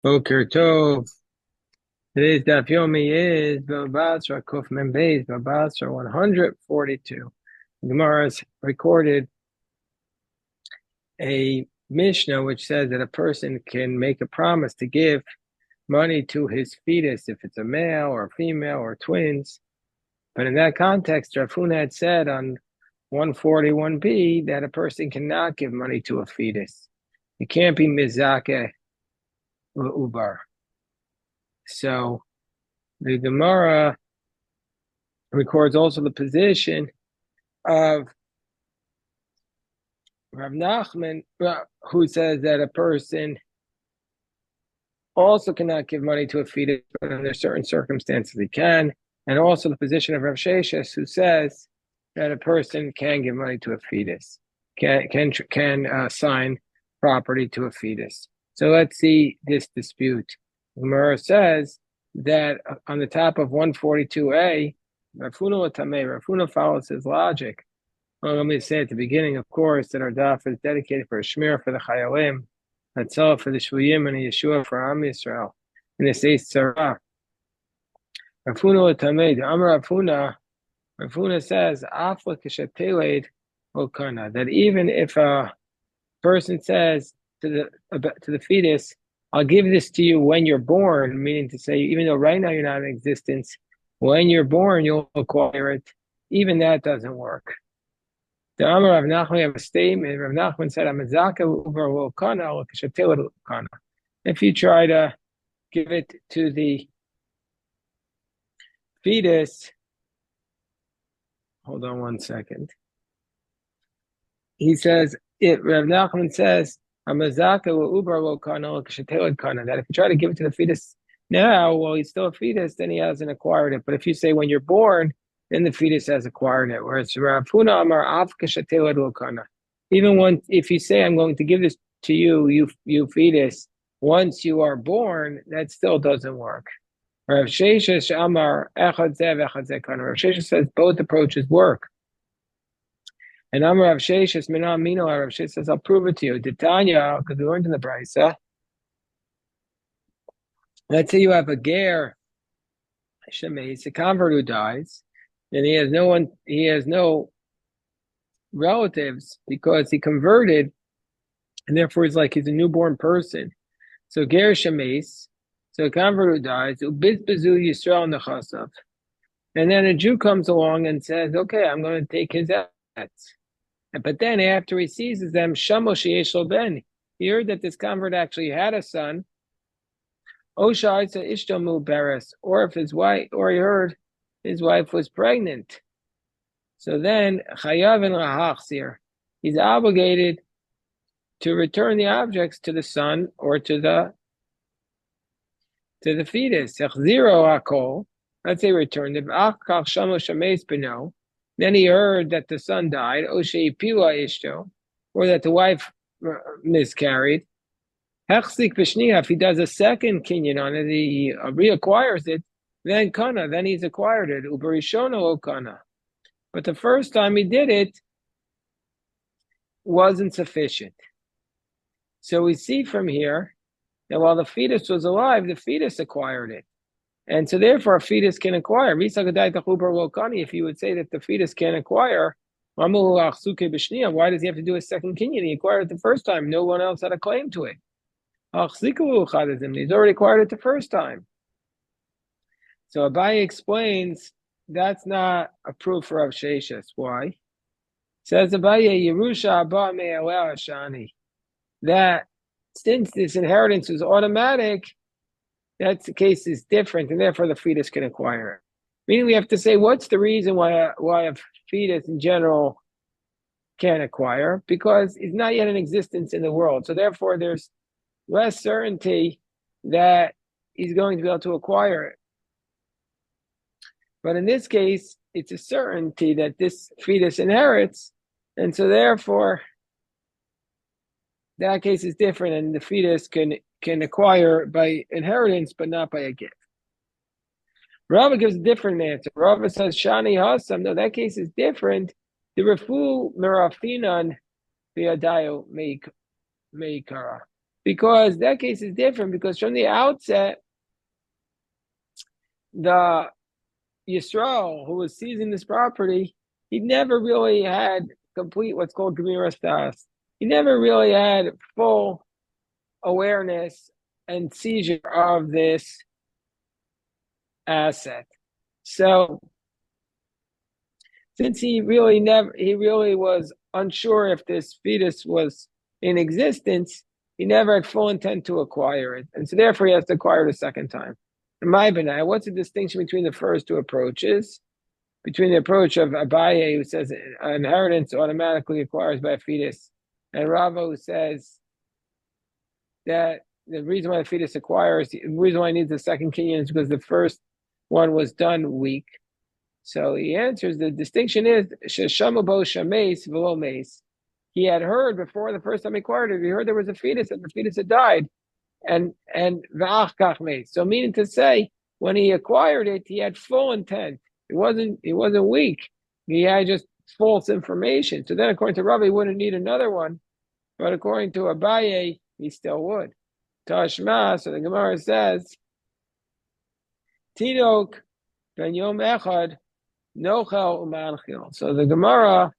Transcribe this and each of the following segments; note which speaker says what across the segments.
Speaker 1: Boker Tov. Today's daf yomi is Bava Basra Kuf Mem Beis Bava Basra 142. The Gemara has recorded a Mishnah which says that a person can make a promise to give money to his fetus if it's a male or female or twins. But in that context, Rav Huna had said on 141b that a person cannot give money to a fetus. It can't be mizake ubar. So the Gemara records also the position of Rav Nachman, who says that a person also cannot give money to a fetus, but under certain circumstances he can, and also the position of Rav Sheshes, who says that a person can give money to a fetus, can assign property to a fetus. So let's see this dispute. Gemara says that on the top of 142a, Rav Huna follows his logic. Well, let me say at the beginning, of course, that our daf is dedicated for a shmir for the chayalim, Hatzal for the shvuyim, and a Yeshua for Am Yisrael. And it says Tzara. Rav Huna Tamei, the Amar Rav Huna says, Afla kisheteled okana, that even if a person says to the fetus, I'll give this to you when you're born, meaning to say, even though right now you're not in existence, when you're born, you'll acquire it. Even that doesn't work. The Amar Rav Nachman have a statement. Rav Nachman said, if you try to give it to the fetus, hold on one second. He says, Rav Nachman says, that if you try to give it to the fetus now, while he's still a fetus, then he hasn't acquired it. But if you say when you're born, then the fetus has acquired it. Whereas Rav Huna Amar even if you say I'm going to give this to you fetus, once you are born, that still doesn't work. Rav Sheshes Amar Echad Zev Echad Zekana. Rav Sheshes says both approaches work. And Amar Rav Sheshes Minam Mino. Rav Sheshes says I'll prove it to you. Titania, because we learned in the Brisa. Let's say you have a ger shemeis, a convert who dies, and he has no relatives because he converted, and therefore he's a newborn person. So ger shemeis, so a convert who dies, ubizbezu Yisrael nechasav, and then a Jew comes along and says, okay, I'm going to take his assets. But then after he seizes them, shamo sheyesh lo ben, he heard that this convert actually had a son, or if his wife, or he heard his wife was pregnant. So then, chayav and lahachzir, he's obligated to return the objects to the son or to the fetus. Zero hakol. Let's say returned it. Then he heard that the son died, or that the wife miscarried. If he does a second kinyan on it, he reacquires it, then he's acquired it. Uberishono kana. But the first time he did it wasn't sufficient. So we see from here that while the fetus was alive, the fetus acquired it. And so therefore a fetus can acquire. If you would say that the fetus can acquire, why does he have to do a second kinyan? He acquired it the first time. No one else had a claim to it. He's already acquired it the first time. So Abaye explains that's not a proof for Rav Sheshes. Why? Says Abaye, Yerusha Abba Me'aleh Shani, that since this inheritance is automatic, that the case is different, and therefore the fetus can acquire it. Meaning we have to say, what's the reason why a fetus in general can't acquire? Because it's not yet in existence in the world. So therefore there's less certainty that he's going to be able to acquire it. But in this case, it's a certainty that this fetus inherits, and so therefore that case is different, and the fetus can acquire by inheritance, but not by a gift. Rava gives a different answer. Rava says, Shani Hasam, no, that case is different. The Refu Merafinan Biadayo Meikara. because that case is different, because from the outset, the Yisrael, who was seizing this property, he never really had complete what's called Gemiras Das. He never really had full awareness and seizure of this asset. So since he really was unsure if this fetus was in existence, he never had full intent to acquire it. And so therefore he has to acquire it a second time. In my benai, what's the distinction between the first two approaches? Between the approach of Abaye, who says inheritance automatically acquires by a fetus, and Rava, who says that the reason why the fetus acquires, the reason why he needs the second kinyan is because the first one was done weak. So he answers, the distinction is sheshamabo shameis v'lo meis. He had heard before the first time he acquired it, he heard there was a fetus and the fetus had died, and v'ach kach meis. So meaning to say, when he acquired it, he had full intent. It wasn't weak. He had just false information. So then, according to Rabbi, he wouldn't need another one. But according to Abaye, he still would. Tashma, so the Gemara says, Tinok ben yom echad nochel umanchil. So the Gemara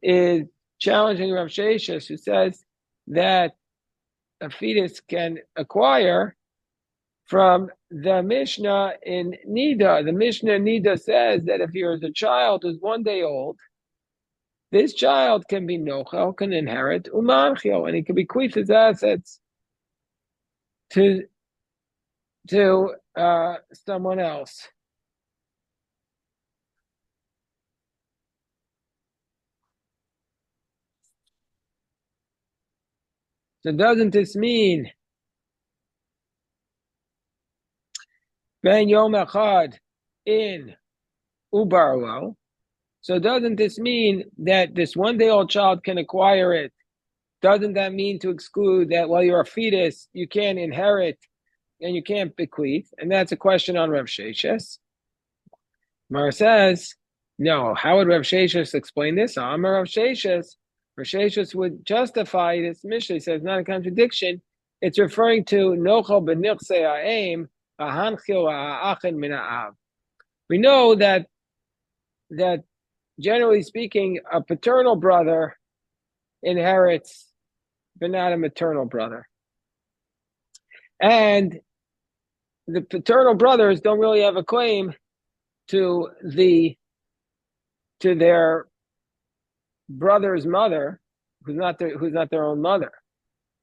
Speaker 1: is challenging Rav Sheshes, who says that a fetus can acquire from the Mishnah in Nida. The Mishnah in Nida says that if you're a child who's 1 day old, this child can be nochel, can inherit umanchil, and he can bequeath his assets to someone else. So doesn't this mean ben yom echad in ubarlo? So doesn't this mean that this 1 day old child can acquire it? Doesn't that mean to exclude that while you're a fetus, you can't inherit and you can't bequeath? And that's a question on Rav Sheshes. Mar says, no. How would Rav Sheshes explain this? Amar Rav Sheshes. Rav Sheshes would justify this Mishnah. He says it's not a contradiction. It's referring to nochel b'nichsei ha'em ha'hanchil ha'achin min ha'av. We know that generally speaking, a paternal brother inherits, but not a maternal brother. And the paternal brothers don't really have a claim to their brother's mother, who's not their own mother.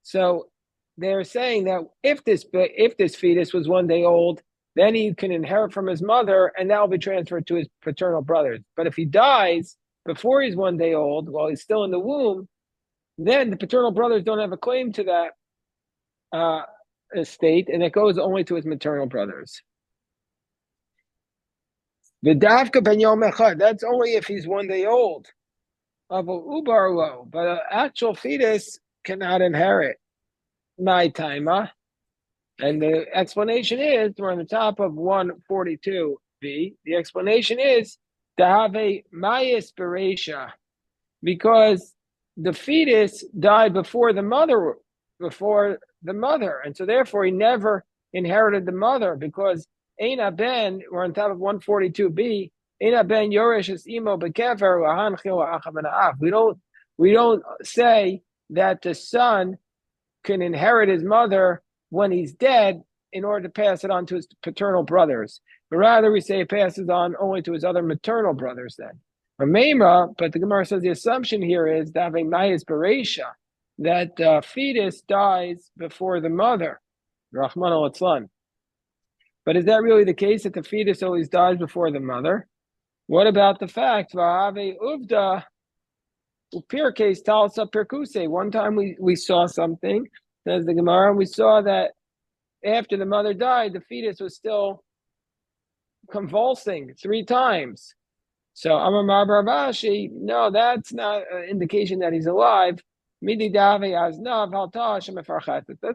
Speaker 1: So they're saying that if this fetus was 1 day old, then he can inherit from his mother, and that will be transferred to his paternal brothers. But if he dies before he's 1 day old, while he's still in the womb, then the paternal brothers don't have a claim to that estate, and it goes only to his maternal brothers. The dafka ben yom echad, that's only if he's 1 day old. Of a ubarlo, but an actual fetus cannot inherit. My timer. And the explanation is, we're on the top of 142b. The explanation is to have a mayas beresha, because the fetus died before the mother, and so therefore he never inherited the mother, because Eina ben, we're on top of 142b, Eina ben yoresh es imo bekever lahanchil ha'acham ha'av. We don't say that the son can inherit his mother when he's dead in order to pass it on to his paternal brothers, but rather we say it passes on only to his other maternal brothers then. But the Gemara says the assumption here is that having mayas beresha, that the fetus dies before the mother, Rahman al-Atzlan. But is that really the case, that the fetus always dies before the mother? What about the fact, V'ave uvda upirkes talsa perkuse? One time we saw something, says the Gemara, we saw that after the mother died, the fetus was still convulsing 3 times. So Amar Bar Bashi, no, that's not an indication that he's alive. That's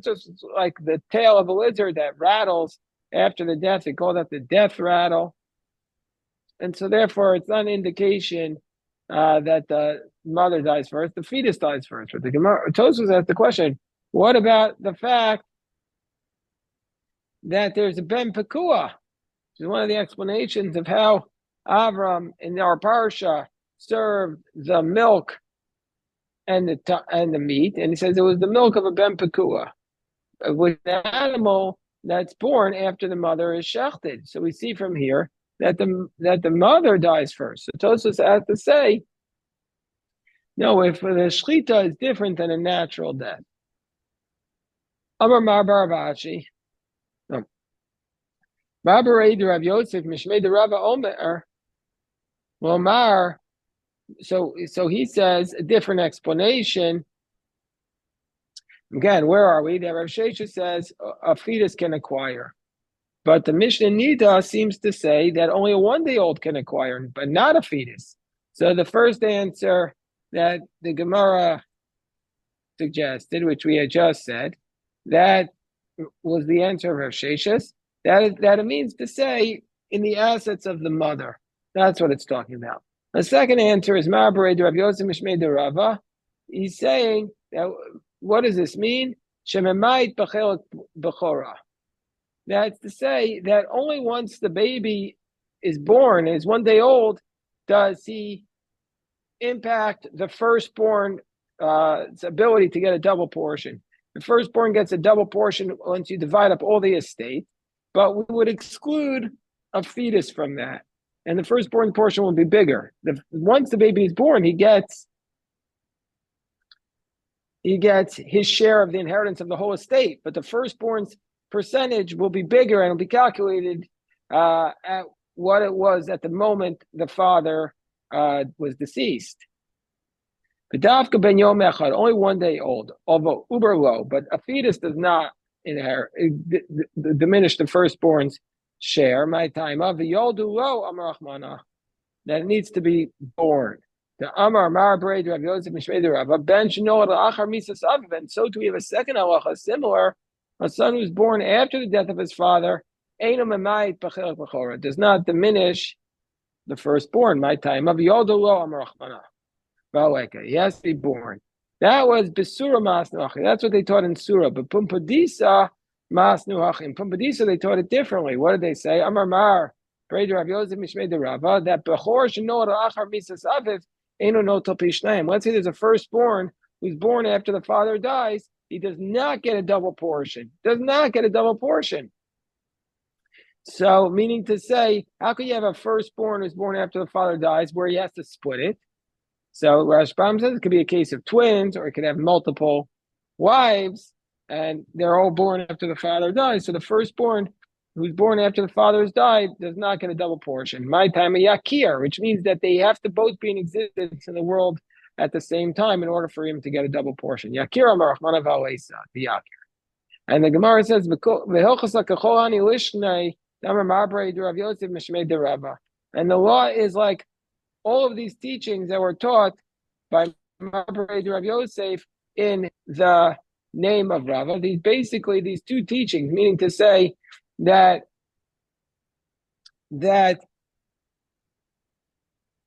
Speaker 1: just like the tail of a lizard that rattles after the death. They call that the death rattle. And so therefore it's not an indication that the mother dies first, the fetus dies first. But the Gemara Tosfos asked the question, What about the fact that there's a ben pekua, which is one of the explanations of how Avram in our parsha served the milk and the meat, and he says it was the milk of a ben pekua, with an animal that's born after the mother is shechted. So we see from here that the mother dies first. So Tosfos has to say, no, if the shechita is different than a natural death. Amar Mar Baravashi. Babarei Rav Yosef Mishmei de Rava Omer. Well, Mar. So he says a different explanation. Again, where are we? The Rav Shesha says a fetus can acquire, but the Mishnah Nida seems to say that only a 1-day-old can acquire, but not a fetus. So the first answer that the Gemara suggested, which we had just said, that was the answer of Rav Sheshes. That it means to say in the assets of the mother. That's what it's talking about. The second answer is Ma'abarei Rav Yosef Mishmei de Rava. He's saying that what does this mean? Shememait b'chelik b'chora. That's to say that only once the baby is born, is 1 day old, does he impact the firstborn's ability to get a double portion. The firstborn gets a double portion once you divide up all the estate, but we would exclude a fetus from that. And the firstborn portion will be bigger. Once the baby is born, he gets his share of the inheritance of the whole estate, but the firstborn's percentage will be bigger and will be calculated at what it was at the moment the father was deceased. B'davka ben yom echad, only 1 day old, although uber low, but a fetus does not diminish the firstborn's share. My time of the yoldu lo amar Rachmana, that it needs to be born. The Amar Mar Braid Rav Yosef Mishmei de Rava Ben Shnol Achar Misas Aviv, and so too we have a second halacha similar. A son who's born after the death of his father, Eino Memayit B'Chelik B'Chora, does not diminish the firstborn. My time of yoldu lo amar Rachmana. He has to be born. That was Besura Masnuachim. That's what they taught in Surah. But Pumpadisa Masnuachim. Pumpadisa, they taught it differently. What did they say? Amar Mar, Breder Rav Yosef Mishmei de Rava, that Bechor Shenor Achar Misas Aviv, Eno no Topishnaim. Let's say there's a firstborn who's born after the father dies. He does not get a double portion. Does not get a double portion. So, meaning to say, how could you have a firstborn who's born after the father dies where he has to split it? So Rashbam says it could be a case of twins, or it could have multiple wives, and they're all born after the father dies. So the firstborn, who's born after the father has died, does not get a double portion. My time a yakir, which means that they have to both be in existence in the world at the same time in order for him to get a double portion. Yakir amar Rachmana v'aleisa, the yakir. And the Gemara says, and the law is like all of these teachings that were taught by Ma'abarei Rav Yosef in the name of Rava. These two teachings, meaning to say that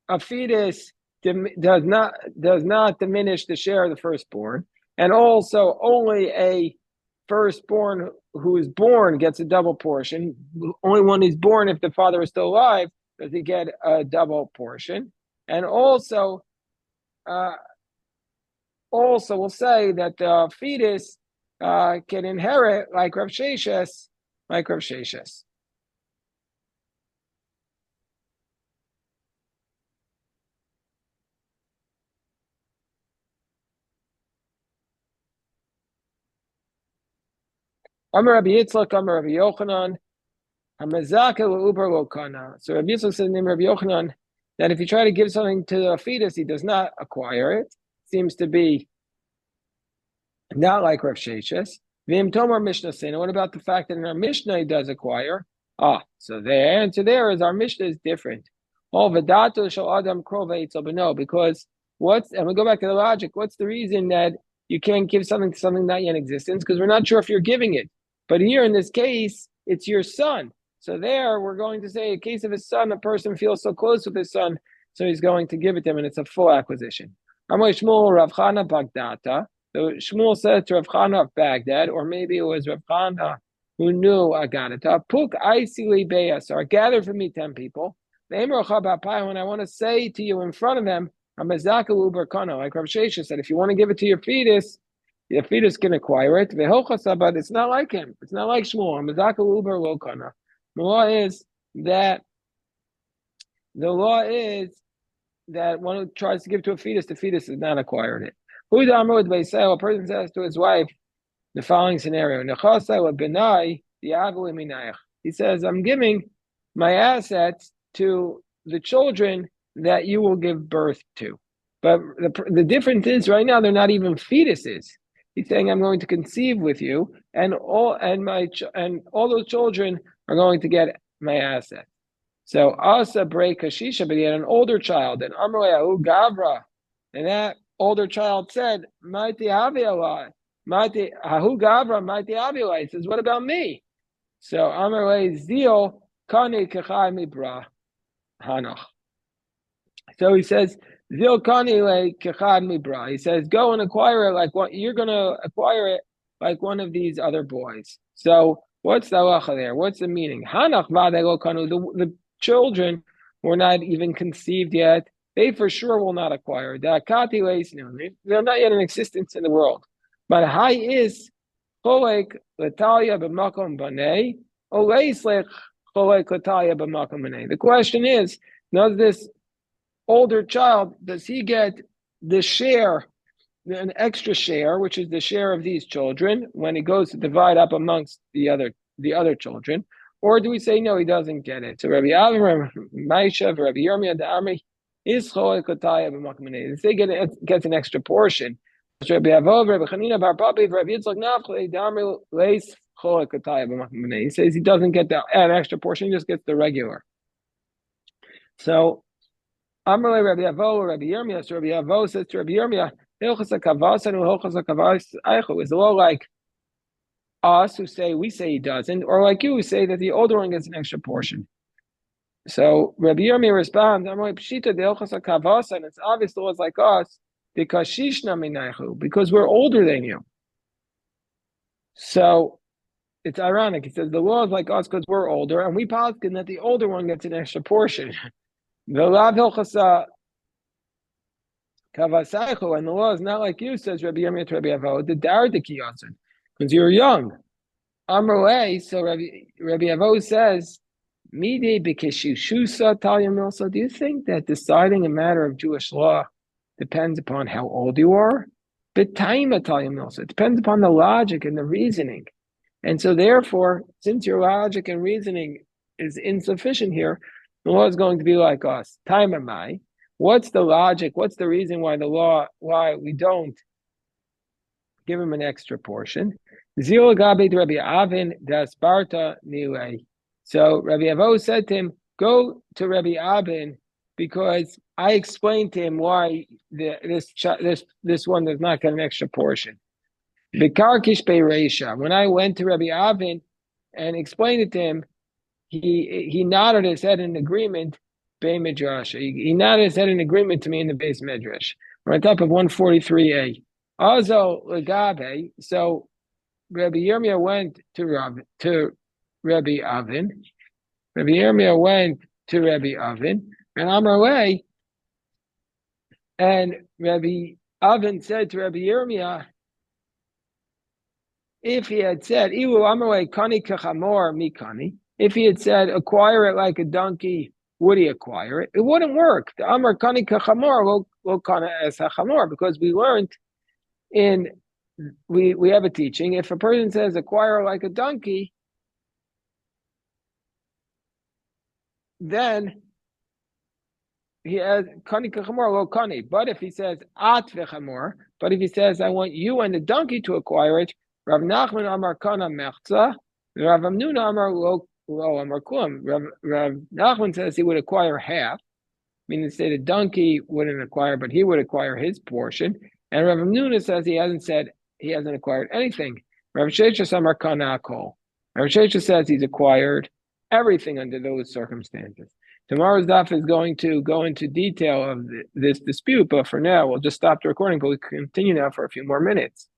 Speaker 1: a fetus does not diminish the share of the firstborn, and also only a firstborn who is born gets a double portion. Only one who's born if the father is still alive does he get a double portion. And also we'll say that the fetus can inherit like Rav Sheshes. Amar Rabbi Yitzchak, Amar Rabbi Yochanan, Hamazaka le'uber lo kana. So Rabbi Yitzchak says in the name of Rabbi Yochanan that if you try to give something to a fetus, he does not acquire it. Seems to be not like Rav Sheshes. V'im tomar Mishnah saying, what about the fact that in our Mishnah he does acquire? So the answer there is our Mishnah is different. All v'dato shel adam krov eitzel b'no, because and we go back to the logic, what's the reason that you can't give something to something not yet in existence? Because we're not sure if you're giving it. But here in this case, it's your son. So there, we're going to say, in case of his son, a person feels so close with his son, so he's going to give it to him, and it's a full acquisition. Amar Shmuel Rav Chana Bagdata. So Shmuel said to Rav Chana of Baghdad, or maybe it was Rav Chana who knew Agadata. Puk Aisili Beyasar, gather for me 10 people. When I want to say to you in front of them, Amazaka Uber Kana, like Rav Shesha said, if you want to give it to your fetus can acquire it. But it's not like him. It's not like Shmuel. Amazaka Uber Lo Kana. The law is that one who tries to give to a fetus, the fetus has not acquired it. A person says to his wife the following scenario: he says, I'm giving my assets to the children that you will give birth to. But the difference is right now they're not even fetuses. He's saying, I'm going to conceive with you, and all those children are going to get my assets. So Asa break Kashisha, but he had an older child, and Amrayahu Gavra, and that older child said, Mighty Avialai, Mighty Ahu Gavra, Mighty Avialai. He says, what about me? So Amrayah Zil Kani Kachai Mibra Hanach. So he says, Zil Kani Le Kachai Mibra. He says, go and acquire it like what you're gonna acquire it like one of these other boys. So what's the halacha there? What's the meaning? Hanach Vadelo Kanu, the children were not even conceived yet. They for sure will not acquire. They're not yet in existence in the world. But high is cholek letalia b'makom banei oleislech cholek letalia b'makom banei. The question is, does this older child, does he get the share, an extra share, which is the share of these children, when he goes to divide up amongst the other children? Or do we say, no, he doesn't get it? So Rabbi Avram, Maisha, Rabbi Yirmiyah, the Amri, is Choy Kotaya b'makmanei. They gets an extra portion. Rabbi Avov, Rabbi Chanina, Bar Papi, Rabbi Yitzchak Nafli, the Amri lays Choy Kotaya b'makmanei. He says he doesn't get an extra portion, he just gets the regular. So Amrle Rabbi Avov, Rabbi Yirmiyah, so Rabbi Avov says to Rabbi Yirmiyah, Hilchas HaKavas and Hilchas HaKavas Eichel. Is a law like us who say we say he doesn't, or like you who say that the older one gets an extra portion? So Rabbi Yirmiyah responds, I'm like Pshita de'elchas hakavasa, and it's obvious the laws like us because shishna minaychu, because we're older than you. So it's ironic. He says the law is like us because we're older, and we poskin that the older one gets an extra portion. The lav hilchasa kavasaychu, and the law is not like you, says Rabbi Yirmiyah to Rabbi Avo, the dar de kiyasin, because you're young. Amrulay, so Rabbi Avo says, Mide b'keshushusa talyam milsa. Do you think that deciding a matter of Jewish law depends upon how old you are? B'taima talyam milsa. It depends upon the logic and the reasoning. And so therefore, since your logic and reasoning is insufficient here, the law is going to be like us. Taimamai. What's the logic? What's the reason why we don't give him an extra portion? Zil Gabi Rabbi Avin Dasparta Nilei. So Rabbi Avo said to him, go to Rabbi Avin because I explained to him why this one does not get an extra portion. Bikarkish Be'Reisha. When I went to Rabbi Avin and explained it to him, he nodded his head in agreement. Bei Midrash. He nodded his head in agreement to me in the base Midrash. We're on top of 143a. Also Lagabe. So Rabbi Yirmiyah went to Rabbi Avin. Rabbi Yirmiyah went to Rabbi Avin, and Amrulay, and Rabbi Avin said to Rabbi Yirmiyah, if he had said, Ilu Amrulay kani kachamor mikani, if he had said, acquire it like a donkey, would he acquire it? It wouldn't work. The Amar kani kachamor lo kana es hachamor, because we learned we have a teaching, if a person says acquire like a donkey, then he has kani kachamor lo kani. But if he says at v'chamor, but if he says I want you and the donkey to acquire it, Rav Nachman Amar kana mechza, Rav Amnuna Amar lo Amar kulam. Rav Nachman says he would acquire half, meaning to say the donkey wouldn't acquire, but he would acquire his portion. And Rav Amnuna says he hasn't acquired anything. Rav Shesha Amar kana kol. Rav Shesha says he's acquired everything under those circumstances. Tomorrow's daf is going to go into detail of this dispute, but for now, we'll just stop the recording, but we'll continue now for a few more minutes.